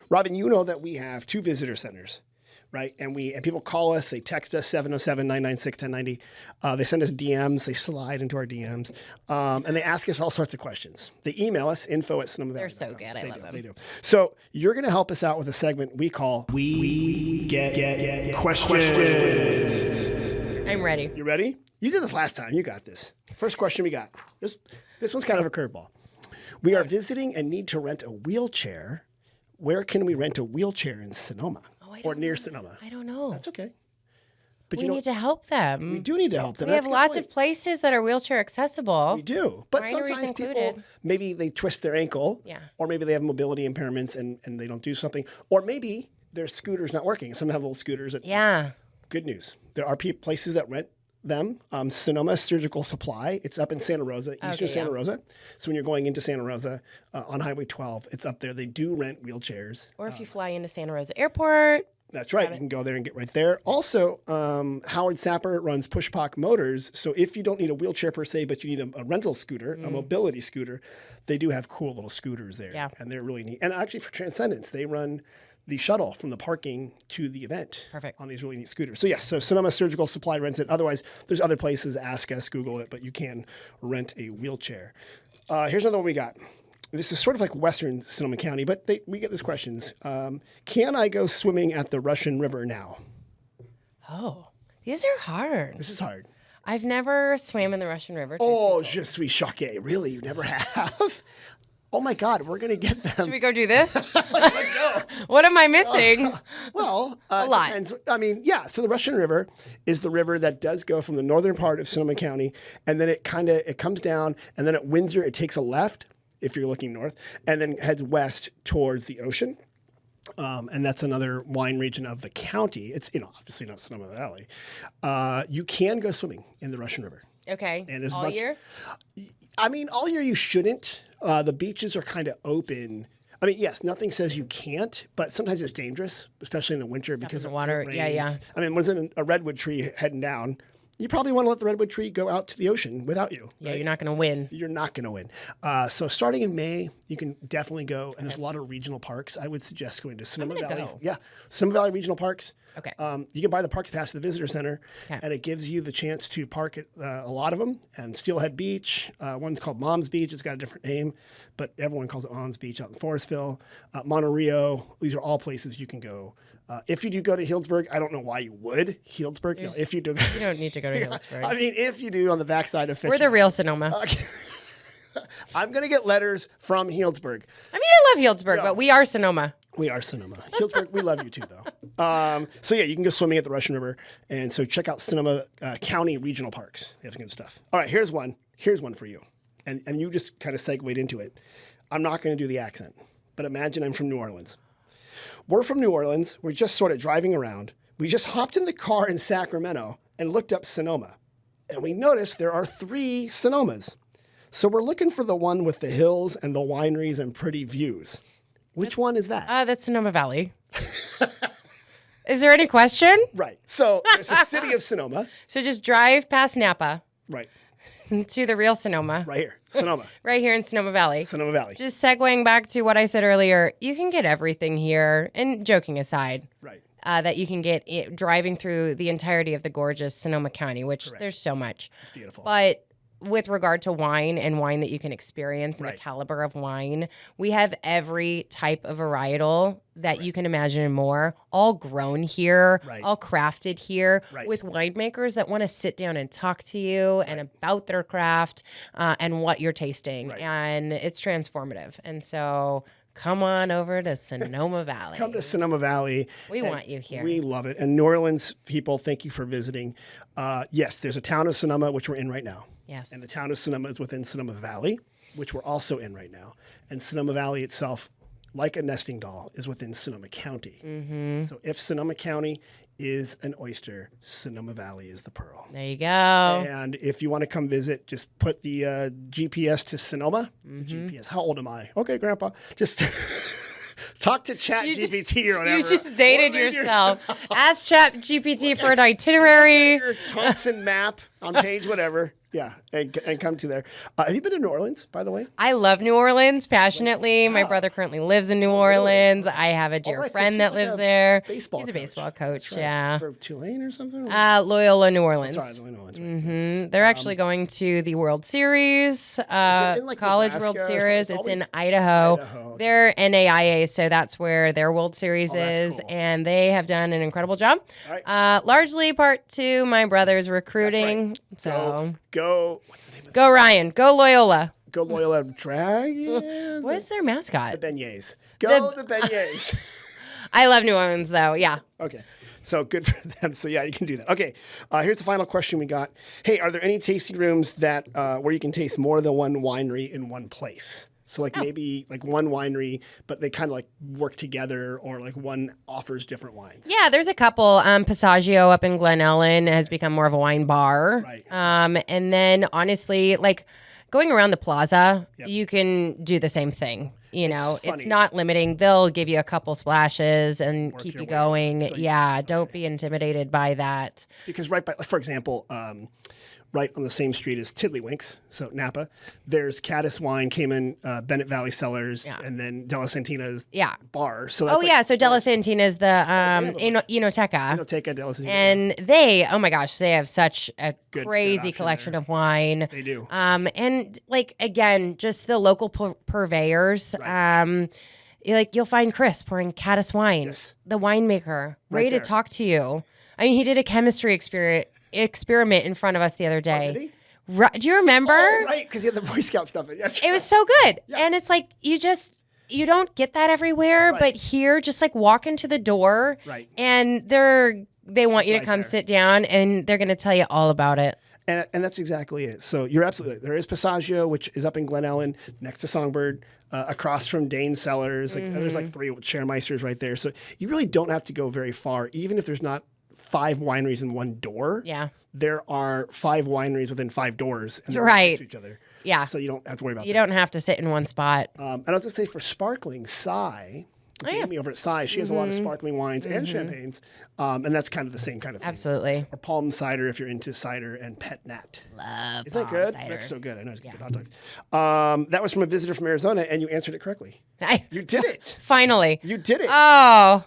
Robyn, you know that we have 2 visitor centers, right? And people call us, they text us 707-996-1090. They send us DMs, they slide into our DMs, and they ask us all sorts of questions. They email us, info@Sonoma Valley. They're so good. I love them. They do. So you're going to help us out with a segment we call We Get Questions. I'm ready. You ready? You did this last time. You got this. First question we got. This one's kind of a curveball. We are visiting and need to rent a wheelchair. Where can we rent a wheelchair in Sonoma or near Sonoma? I don't know. That's okay. But we need to help them. We do need to help them. We have lots of places that are wheelchair accessible. We do. But Wineries sometimes included. people, maybe they twist their ankle. Yeah. Or maybe they have mobility impairments and they don't do something. Or maybe their scooter's not working. Some have little scooters. Yeah. Good news. There are places that rent them. Sonoma Surgical Supply. It's up in Santa Rosa, eastern Santa Rosa. So when you're going into Santa Rosa on Highway 12, it's up there. They do rent wheelchairs. Or if you fly into Santa Rosa Airport. That's right. You can go there and get right there. Also, Howard Sapper runs Pushpock Motors. So if you don't need a wheelchair per se, but you need a rental scooter, a mobility scooter, they do have cool little scooters there. Yeah. And they're really neat. And actually for Transcendence, they run the shuttle from the parking to the event. Perfect. On these really neat scooters. So yes, so Sonoma Surgical Supply rents it. Otherwise, there's other places. Ask us, Google it, but you can rent a wheelchair. Here's another one we got. This is sort of like Western Sonoma County, but we get these questions. Can I go swimming at the Russian River now? Oh, these are hard. This is hard. I've never swam in the Russian River. Oh, je suis choqué. Really? You never have? Oh my God, we're going to get them. Should we go do this? Let's go. What am I missing? Well, a lot. Depends. I mean, yeah. So the Russian River is the river that does go from the northern part of Sonoma County, and then it comes down, and then at Windsor it takes a left if you're looking north, and then heads west towards the ocean. And that's another wine region of the county. It's obviously not Sonoma Valley. You can go swimming in the Russian River. Okay. And all year? I mean, all year you shouldn't. The beaches are kind of open. I mean, yes, nothing says you can't, but sometimes it's dangerous, especially in the winter because of the water. Yeah. I mean, was it a redwood tree heading down? You probably want to let the redwood tree go out to the ocean without you. Yeah, right? you're not going to win. You're not going to win. So starting in May, you can definitely go, and there's a lot of regional parks. I would suggest going to Sonoma Valley. Go. Yeah, Sonoma Valley Regional Parks. Okay. You can buy the parks pass at the visitor center, and it gives you the chance to park at a lot of them. And Steelhead Beach, one's called Mom's Beach. It's got a different name, but everyone calls it Mom's Beach out in Forestville. Monterey, these are all places you can go. If you do go to Healdsburg, I don't know why you would. Healdsburg, no, if you do. You don't need to go to Healdsburg. I mean, if you do on the backside of Fitch. We're the real Sonoma. Okay. I'm going to get letters from Healdsburg. I mean, I love Healdsburg, but we are Sonoma. We are Sonoma. Healdsburg, we love you too, though. So yeah, you can go swimming at the Russian River. And so check out Sonoma County Regional Parks. They have some good stuff. All right, here's one. Here's one for you. And you just kind of segued into it. I'm not going to do the accent, but imagine I'm from New Orleans. We're from New Orleans. We're just sort of driving around. We just hopped in the car in Sacramento and looked up Sonoma. And we noticed there are 3 Sonomas. So we're looking for the one with the hills and the wineries and pretty views. Which one is that? That's Sonoma Valley. Is there any question? Right. So there's the city of Sonoma. So just drive past Napa. Right. To the real Sonoma. Right here. Sonoma. Right here in Sonoma Valley. Sonoma Valley. Just segueing back to what I said earlier, you can get everything here, and joking aside, right. That you can get driving through the entirety of the gorgeous Sonoma County, which Correct. There's so much. It's beautiful. But with regard to wine and wine that you can experience and Right. the caliber of wine, we have every type of varietal that you can imagine and more, all grown here, Right. all crafted here, Right. with winemakers that want to sit down and talk to you and about their craft and what you're tasting. Right. And it's transformative. And so come on over to Sonoma Valley. Come to Sonoma Valley. We want you here. We love it. And New Orleans people, thank you for visiting. Yes, there's a town of Sonoma, which we're in right now. Yes. And the town of Sonoma is within Sonoma Valley, which we're also in right now. And Sonoma Valley itself, like a nesting doll, is within Sonoma County. Mm-hmm. So if Sonoma County is an oyster, Sonoma Valley is the pearl. There you go. And if you want to come visit, just put the GPS to Sonoma. Mm-hmm. The GPS. How old am I? Okay, Grandpa. Just talk to ChatGPT or whatever. You just dated yourself. Ask ChatGPT for an itinerary. Your Thompson map on page whatever. Yeah. and come to there. Have you been to New Orleans, by the way? I love New Orleans passionately. My brother currently lives in New Orleans. I have a dear friend that lives there. He's a baseball coach. Right. Yeah. For Tulane or something? Loyola, New Orleans. Sorry, New Orleans. Right. They're actually going to the World Series, in, like, College Nebraska World or Series. something? It's It's in always Idaho. Idaho. They're NAIA, so that's where their World Series that's is, cool. and they have done an incredible job. All right. Largely part to my brother's recruiting. So Go. What's the name of go Ryan, go Loyola. Go Loyola Dragons. What is their mascot? The beignets. Go the beignets. I love New Orleans, though. Yeah. Okay. So good for them. So yeah, you can do that. Okay. Here's the final question we got. Hey, are there any tasting rooms that where you can taste more than one winery in one place? So like maybe like one winery, but they kind of like work together, or like one offers different wines. Yeah, there's a couple. Passaggio up in Glen Ellen has become more of a wine bar. Right. And then honestly, like going around the plaza, you can do the same thing. You know, it's not limiting. They'll give you a couple splashes and keep you going. So don't be intimidated by that. Because right by, like, for example, right on the same street as Tiddlywinks, so Napa, there's Caddis Wine, Cayman, Bennett Valley Cellars, and then Della Santina's bar. So that's so Della Santina is the Enoteca. Enoteca Della Santina. And they, oh my gosh, they have such a crazy collection of wine. They do. And like, again, just the local purveyors. Right. Like you'll find Chris pouring Caddis wine, the winemaker, ready to talk to you. I mean, he did a chemistry experiment in front of us the other day. Did he? Do you remember? Oh, right, because he had the Boy Scout stuff. Yes, it was so good. And it's like, you don't get that everywhere, but here, just like walk into the door and they want you to come sit down, and they're going to tell you all about it. And that's exactly it. So you're absolutely, there is Passaggio, which is up in Glen Ellen, next to Songbird, across from Dane Cellars. Like, there's like 3 Schermeisters right there. So you really don't have to go very far, even if there's not 5 wineries in one door. Yeah. There are 5 wineries within 5 doors, and they're right next to each other. Yeah. So you don't have to worry about that. You don't have to sit in one spot. And I was going to say, for sparkling, Jamie over at Cy, she has a lot of sparkling wines and champagnes, and that's kind of the same kind of thing. Absolutely. Or palm cider if you're into cider, and Pet Nat. Love Isn't that good? cider. Rick's so good. I know he's good hot dogs. That was from a visitor from Arizona, and you answered it correctly. You did it. Finally. You did it. Oh.